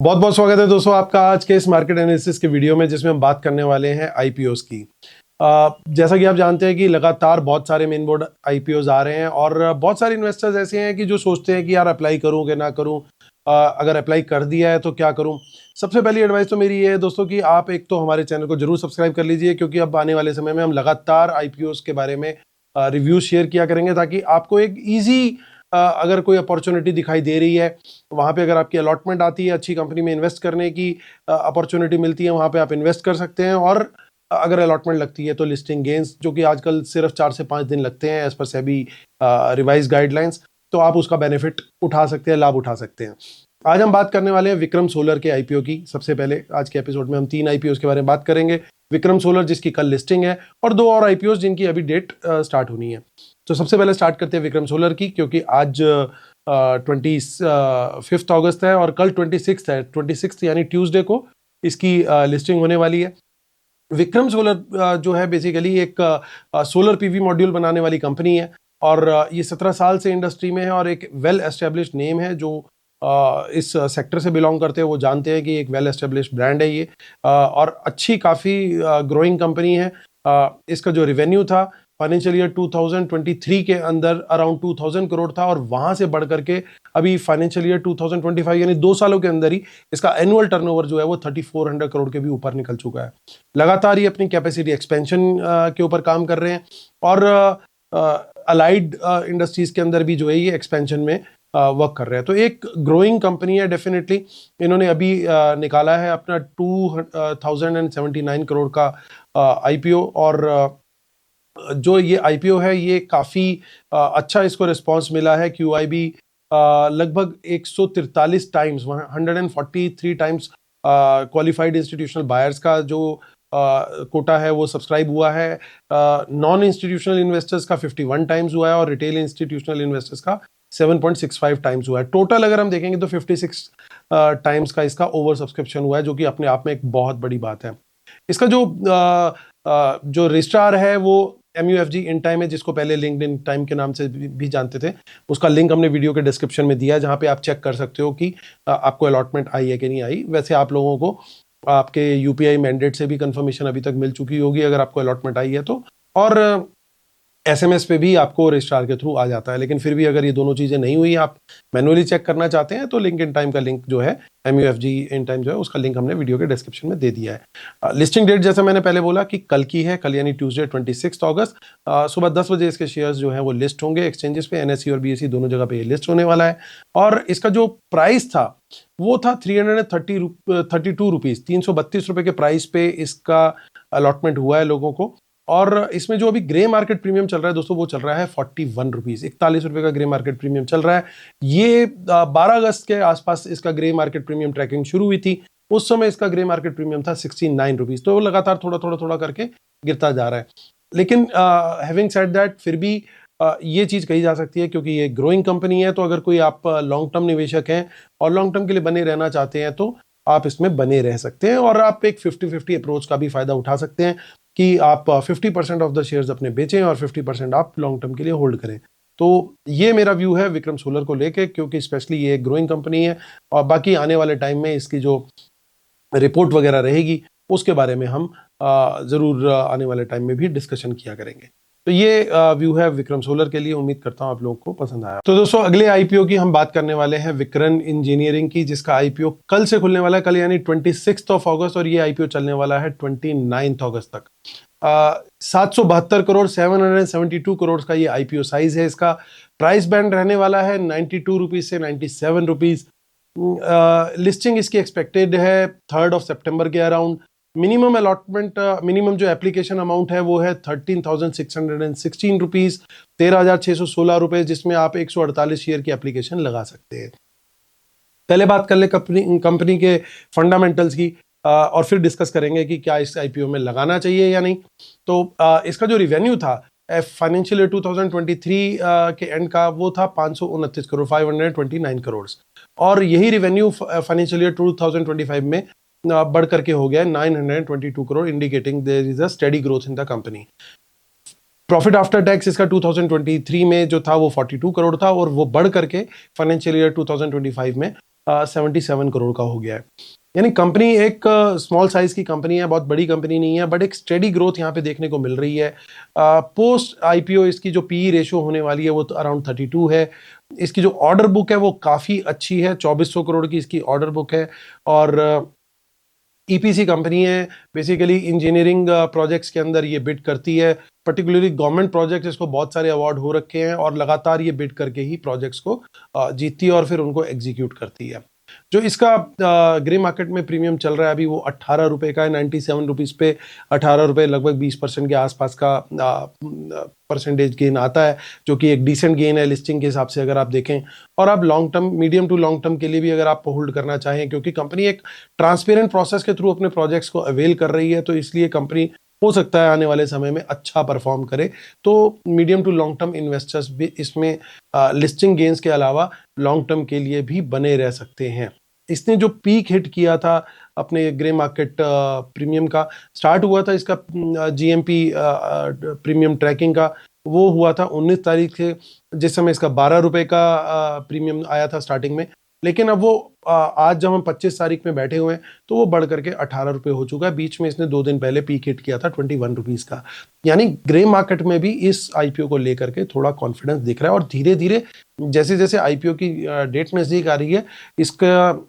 बहुत बहुत स्वागत है दोस्तों आपका आज के इस मार्केट एनालिसिस के वीडियो में, जिसमें हम बात करने वाले हैं आईपीओस की। जैसा कि आप जानते हैं कि लगातार बहुत सारे मेन बोर्ड आईपीओस आ रहे हैं और बहुत सारे इन्वेस्टर्स ऐसे हैं कि जो सोचते हैं कि यार अप्लाई करूं कि ना करूं, अगर अप्लाई कर दिया है तो क्या करूं। सबसे पहली एडवाइस तो मेरी ये है दोस्तों कि आप एक तो हमारे चैनल को जरूर सब्सक्राइब कर लीजिए, क्योंकि अब आने वाले समय में हम लगातार आईपीओस के बारे में रिव्यूज शेयर किया करेंगे, ताकि आपको एक ईजी अगर कोई अपॉर्चुनिटी दिखाई दे रही है, वहाँ पे अगर आपकी अलॉटमेंट आती है, अच्छी कंपनी में इन्वेस्ट करने की अपॉर्चुनिटी मिलती है, वहाँ पे आप इन्वेस्ट कर सकते हैं। और अगर अलॉटमेंट लगती है तो लिस्टिंग गेन्स, जो कि आजकल सिर्फ 4 से 5 दिन लगते हैं as per SEBI revise guidelines, तो आप उसका बेनिफिट उठा सकते हैं, लाभ उठा सकते हैं। आज हम बात करने वाले हैं विक्रम सोलर के आईपीओ की। सबसे पहले आज के एपिसोड में हम 3 आईपीओ के बारे में बात करेंगे। विक्रम सोलर जिसकी कल लिस्टिंग है, और 2 और आईपीओ जिनकी अभी डेट स्टार्ट होनी है। तो सबसे पहले स्टार्ट करते हैं विक्रम सोलर की, क्योंकि आज 25 अगस्त है और कल 26 है। 26 यानी ट्यूसडे को इसकी लिस्टिंग होने वाली है। विक्रम सोलर जो है बेसिकली एक सोलर पीवी मॉड्यूल बनाने वाली कंपनी है, और ये 17 साल से इंडस्ट्री में है और एक वेल एस्टेब्लिश्ड नेम है। जो इस सेक्टर से बिलोंग करते हैं वो जानते हैं कि एक वेल एस्टेब्लिश्ड ब्रांड है ये, और अच्छी काफ़ी ग्रोइंग कंपनी है। इसका जो रेवेन्यू था फाइनेंशियल ईयर 2023 के अंदर अराउंड 2000 करोड़ था, और वहां से बढ़ करके अभी फाइनेंशियल ईयर 2025 यानी 2 सालों के अंदर ही इसका एनुअल टर्नओवर जो है वो 3400 करोड़ के भी ऊपर निकल चुका है। लगातार ये अपनी कैपेसिटी एक्सपेंशन के ऊपर काम कर रहे हैं, और अलाइड इंडस्ट्रीज के अंदर भी जो है ये एक्सपेंशन में वर्क कर रहे हैं। तो एक ग्रोइंग कंपनी है डेफिनेटली। इन्होंने अभी निकाला है अपना 2079 करोड़ का आईपीओ, और जो ये आईपीओ है ये काफ़ी अच्छा इसको रिस्पांस मिला है। क्यूआईबी लगभग 143 times, 143 times qualified institutional buyers का जो कोटा है वो सब्सक्राइब हुआ है। नॉन इंस्टीट्यूशनल इन्वेस्टर्स का 51 टाइम्स हुआ है, और रिटेल इंस्टीट्यूशनल इन्वेस्टर्स का 7.65 टाइम्स हुआ है। टोटल अगर हम देखेंगे तो 56 टाइम्स का इसका ओवर सब्सक्रिप्शन हुआ है, जो कि अपने आप में एक बहुत बड़ी बात है। इसका जो रजिस्ट्रार है वो MUFG इन टाइम है, जिसको पहले लिंक्ड इन टाइम के नाम से भी जानते थे। उसका लिंक हमने वीडियो के डिस्क्रिप्शन में दिया है, जहां पे आप चेक कर सकते हो कि आपको अलॉटमेंट आई है कि नहीं आई। वैसे आप लोगों को आपके यूपीआई मैंडेट से भी कंफर्मेशन अभी तक मिल चुकी होगी अगर आपको अलॉटमेंट आई है तो, और SMS पे भी आपको रजिस्ट्रार के थ्रू आ जाता है। लेकिन फिर भी अगर ये दोनों चीज़ें नहीं हुई, आप मैनुअली चेक करना चाहते हैं, तो लिंक इन टाइम का लिंक जो है MUFG इन टाइम जो है उसका लिंक हमने वीडियो के डिस्क्रिप्शन में दे दिया है। लिस्टिंग डेट जैसा मैंने पहले बोला कि कल की है, कल यानी ट्यूसडे 26 अगस्त सुबह 10 बजे इसके शेयर्स जो है वो लिस्ट होंगे एक्सचेंजेस पे। NSE और BSE दोनों जगह पे ये लिस्ट होने वाला है। और इसका जो प्राइस था वो था 332 रुपीज़, 332 रुपये के प्राइस पे इसका अलॉटमेंट हुआ है लोगों को। और इसमें जो अभी ग्रे मार्केट प्रीमियम चल रहा है दोस्तों, वो चल रहा है 41 रुपीज़, 41 रुपये का ग्रे मार्केट प्रीमियम चल रहा है। ये 12 अगस्त के आसपास इसका ग्रे मार्केट प्रीमियम ट्रैकिंग शुरू हुई थी। उस समय इसका ग्रे मार्केट प्रीमियम था 69 रुपीज़। तो वो लगातार थोड़ा थोड़ा थोड़ा करके गिरता जा रहा है। लेकिन हैविंग सेड दैट, फिर भी ये चीज़ कही जा सकती है, क्योंकि ये ग्रोइंग कंपनी है, तो अगर कोई आप लॉन्ग टर्म निवेशक हैं और लॉन्ग टर्म के लिए बने रहना चाहते हैं तो आप इसमें बने रह सकते हैं, और आप एक 50-50 अप्रोच का भी फायदा उठा सकते हैं कि आप 50% ऑफ द शेयर्स अपने बेचें और 50% आप लॉन्ग टर्म के लिए होल्ड करें। तो ये मेरा व्यू है विक्रम सोलर को लेके, क्योंकि स्पेशली ये एक ग्रोइंग कंपनी है, और बाकी आने वाले टाइम में इसकी जो रिपोर्ट वगैरह रहेगी उसके बारे में हम ज़रूर आने वाले टाइम में भी डिस्कशन किया करेंगे। तो ये व्यू है विक्रम सोलर के लिए। उम्मीद करता हूं आप लोगों को पसंद आया। तो दोस्तों अगले आईपीओ की हम बात करने वाले हैं विक्रन इंजीनियरिंग की, जिसका आईपीओ कल से खुलने वाला है, कल यानी 26 अगस्त, और ये आईपीओ चलने वाला है 29 अगस्त तक। 772 करोड़ 772 करोड़ का ये आईपीओ साइज है। इसका प्राइस बैंड रहने वाला है 92 रुपीज़ से 97 रुपीज़। लिस्टिंग इसकी एक्सपेक्टेड है 3 सितंबर के अराउंड। मिनिमम अलॉटमेंट, मिनिमम जो एप्लीकेशन अमाउंट है वो है 13,616 रुपीज़, 13,616 रुपये, जिसमें आप 148 शेयर की एप्लीकेशन लगा सकते हैं। पहले बात कर ले कंपनी के फंडामेंटल्स की, और फिर डिस्कस करेंगे कि क्या इस आईपीओ में लगाना चाहिए या नहीं। तो इसका जो रिवेन्यू था फाइनेंशियल ईयर 2023 के एंड का, वो था 529 करोड़, 529 करोड़, और यही रिवेन्यू फाइनेंशियल ईयर 2025 में बढ़ करके हो गया 922 crore, indicating there is a steady growth in the company. Profit after tax इसका 2023 में जो था वो 42 करोड़ था, और वो बढ़ करके फाइनेंशियल ईयर 2025 में 77 करोड़ का हो गया है। यानी कंपनी एक स्मॉल साइज की कंपनी है, बहुत बड़ी कंपनी नहीं है, बट एक स्टेडी ग्रोथ यहाँ पे देखने को मिल रही है। पोस्ट आईपीओ इसकी जो पी रेशो होने वाली है वो तो अराउंड 32 है। इसकी जो ऑर्डर बुक है वो काफ़ी अच्छी है, 2400 करोड़ की इसकी ऑर्डर बुक है। और ईपीसी कंपनी है, बेसिकली इंजीनियरिंग प्रोजेक्ट्स के अंदर ये बिड करती है, पर्टिकुलरली गवर्नमेंट प्रोजेक्ट्स, इसको बहुत सारे अवार्ड हो रखे हैं और लगातार ये बिड करके ही प्रोजेक्ट्स को जीतती है और फिर उनको एग्जीक्यूट करती है। जो इसका ग्रे मार्केट में प्रीमियम चल रहा है अभी वो 18 रुपए का है, 97 रुपीज़ पे 18 रुपए, लगभग 20% के आसपास का परसेंटेज गेन आता है, जो कि एक डिसेंट गेन है लिस्टिंग के हिसाब से अगर आप देखें। और आप long term, medium to long term के लिए भी अगर आप होल्ड करना चाहें, क्योंकि कंपनी एक ट्रांसपेरेंट प्रोसेस के थ्रू अपने प्रोजेक्ट्स को अवेल कर रही है, तो इसलिए कंपनी हो सकता है आने वाले समय में अच्छा परफॉर्म करे। तो medium to long term investors भी इसमें लिस्टिंग गेन्स के अलावा लॉन्ग टर्म के लिए भी बने रह सकते हैं। इसने जो पीक हिट किया था अपने ग्रे मार्केट प्रीमियम का, स्टार्ट हुआ था इसका जीएमपी प्रीमियम ट्रैकिंग का, वो हुआ था 19 तारीख से, जिस समय इसका 12 रुपए का प्रीमियम आया था स्टार्टिंग में। लेकिन अब वो आज जब हम 25 तारीख में बैठे हुए हैं तो वो बढ़ करके 18 रुपये हो चुका है। बीच में इसने 2 दिन पहले पीक हिट किया था 21 रुपीज़ का। यानी ग्रे मार्केट में भी इस आईपीओ को लेकर के थोड़ा कॉन्फिडेंस दिख रहा है, और धीरे धीरे जैसे जैसे आईपीओ की डेट नज़दीक आ रही है, इसका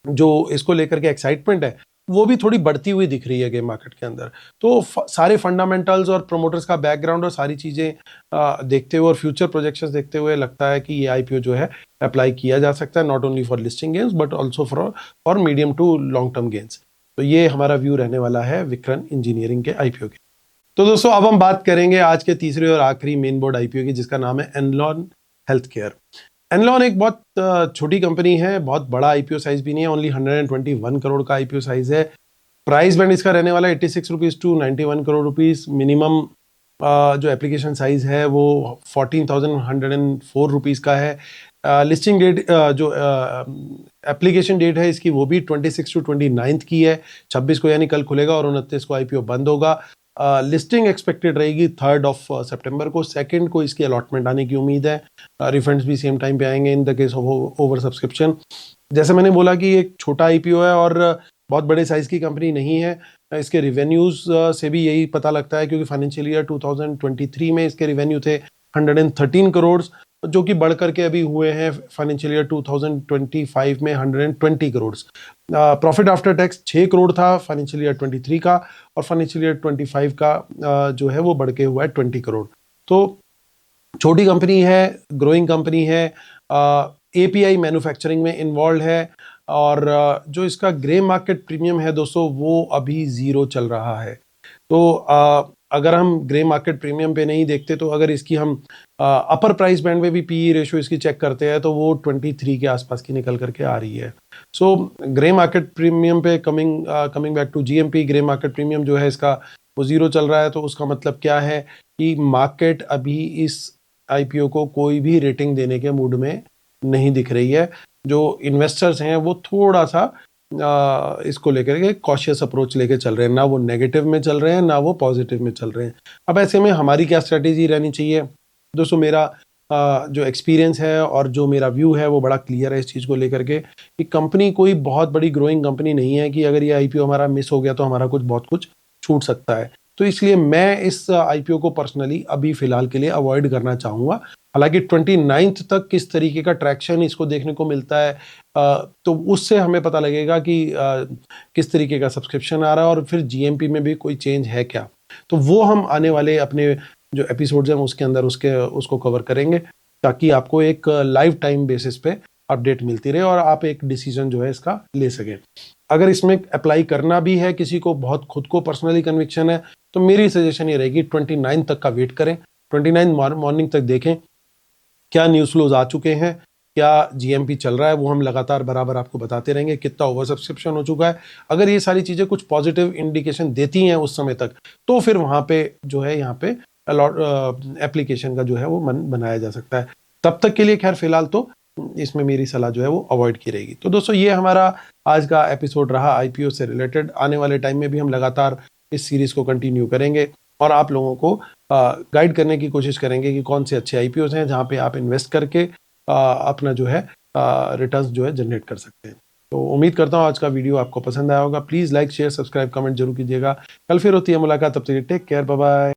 जो इसको लेकर के एक्साइटमेंट है वो भी थोड़ी बढ़ती हुई दिख रही है गेम मार्केट के अंदर। तो सारे फंडामेंटल्स और प्रोमोटर्स का बैकग्राउंड और सारी चीज़ें देखते हुए और फ्यूचर प्रोजेक्शंस देखते हुए लगता है कि ये आईपीओ जो है अप्लाई किया जा सकता है, not only for listing gains but also for medium to long term gains. तो ये हमारा व्यू रहने वाला है विक्रन इंजीनियरिंग के आईपीओ के। तो दोस्तों अब हम बात करेंगे आज के तीसरे और आखिरी मेन बोर्ड आईपीओ की, जिसका नाम है एनलॉन हेल्थ केयर। एनलॉन एक बहुत छोटी कंपनी है, बहुत बड़ा आईपीओ साइज भी नहीं है, ओनली 121 करोड़ का आईपीओ साइज है। प्राइस बैंड इसका रहने वाला है 86 rupees to 91 crore rupees. Minimum जो एप्लीकेशन साइज है वो 14,104 रुपीज़ का है। लिस्टिंग डेट जो एप्लीकेशन डेट है इसकी वो भी 26 टू 29 की है, 26 को यानी कल खुलेगा और 29 को आईपीओ बंद होगा। लिस्टिंग एक्सपेक्टेड रहेगी 3 सितंबर को, 2 को इसकी अलॉटमेंट आने की उम्मीद है। रिफंड्स भी सेम टाइम पे आएंगे in the case of over subscription. जैसे मैंने बोला कि एक छोटा आईपीओ है और बहुत बड़े साइज की कंपनी नहीं है। इसके रिवेन्यूज से भी यही पता लगता है, क्योंकि फाइनेंशियल ईयर 2023 में इसके रिवेन्यू थे 113 करोड़, जो कि बढ़ करके अभी हुए हैं फाइनेंशियल ईयर 2025 में 120 crore. Profit after tax 6 crore था फाइनेंशियल ईयर 23 का, और फाइनेंशियल ईयर 25 का जो है वो बढ़ के हुआ है 20 करोड़। तो छोटी कंपनी है, ग्रोइंग कंपनी है, एपीआई मैन्युफैक्चरिंग में इन्वॉल्व है, और जो इसका ग्रे मार्केट प्रीमियम है दोस्तों वो अभी 0 चल रहा है। तो अगर हम ग्रे मार्केट प्रीमियम पे नहीं देखते, तो अगर इसकी हम अपर प्राइस बैंड में भी पीई रेशो इसकी चेक करते हैं तो वो 23 के आसपास की निकल करके आ रही है। सो ग्रे मार्केट प्रीमियम पे coming back to GMP, grey market premium जो है इसका वो 0 चल रहा है। तो उसका मतलब क्या है कि मार्केट अभी इस आईपीओ को कोई भी रेटिंग देने के मूड में नहीं दिख रही है। जो इन्वेस्टर्स हैं वो थोड़ा सा इसको लेकर के कॉशियस अप्रोच लेके चल रहे हैं, ना वो नेगेटिव में चल रहे हैं ना वो पॉजिटिव में चल रहे हैं। अब ऐसे में हमारी क्या स्ट्रेटेजी रहनी चाहिए दोस्तों? मेरा जो एक्सपीरियंस है और जो मेरा व्यू है वो बड़ा क्लियर है इस चीज़ को लेकर के कि कंपनी कोई बहुत बड़ी ग्रोइंग कंपनी नहीं है कि अगर ये आईपीओ हमारा मिस हो गया तो हमारा बहुत कुछ छूट सकता है। तो इसलिए मैं इस आईपीओ को पर्सनली अभी फिलहाल के लिए अवॉइड करना चाहूँगा। हालांकि 29 तक किस तरीके का ट्रैक्शन इसको देखने को मिलता है तो उससे हमें पता लगेगा कि किस तरीके का सब्सक्रिप्शन आ रहा है और फिर जीएमपी में भी कोई चेंज है क्या। तो वो हम आने वाले अपने जो एपिसोड्स हैं उसके अंदर उसको कवर करेंगे, ताकि आपको एक लाइव टाइम बेसिस पे अपडेट मिलती रहे और आप एक डिसीजन जो है इसका ले सकें। अगर इसमें अप्लाई करना भी है, किसी को बहुत खुद को पर्सनली कन्विक्शन है, तो मेरी सजेशन ये रहेगी 29 तक का वेट करें। 29 मॉर्निंग तक देखें क्या न्यूज़ फ्लोज आ चुके हैं, क्या जीएमपी चल रहा है, वो हम लगातार बराबर आपको बताते रहेंगे, कितना ओवर सब्सक्रिप्शन हो चुका है। अगर ये सारी चीज़ें कुछ पॉजिटिव इंडिकेशन देती हैं उस समय तक, तो फिर वहाँ पे जो है यहाँ पे एप्लीकेशन का जो है वो मन बनाया जा सकता है। तब तक के लिए खैर फिलहाल तो इसमें मेरी सलाह जो है वो अवॉइड की रहेगी। तो दोस्तों ये हमारा आज का एपिसोड रहा आईपीओ से रिलेटेड। आने वाले टाइम में भी हम लगातार इस सीरीज़ को कंटिन्यू करेंगे और आप लोगों को गाइड करने की कोशिश करेंगे कि कौन से अच्छे आईपीओ हैं जहाँ पे आप इन्वेस्ट करके अपना जो है रिटर्न्स जो है जनरेट कर सकते हैं। तो उम्मीद करता हूँ आज का वीडियो आपको पसंद आया होगा। Please like share subscribe comment जरूर कीजिएगा। कल फिर होती है मुलाकात, तब तक टेक केयर, बाय बाय।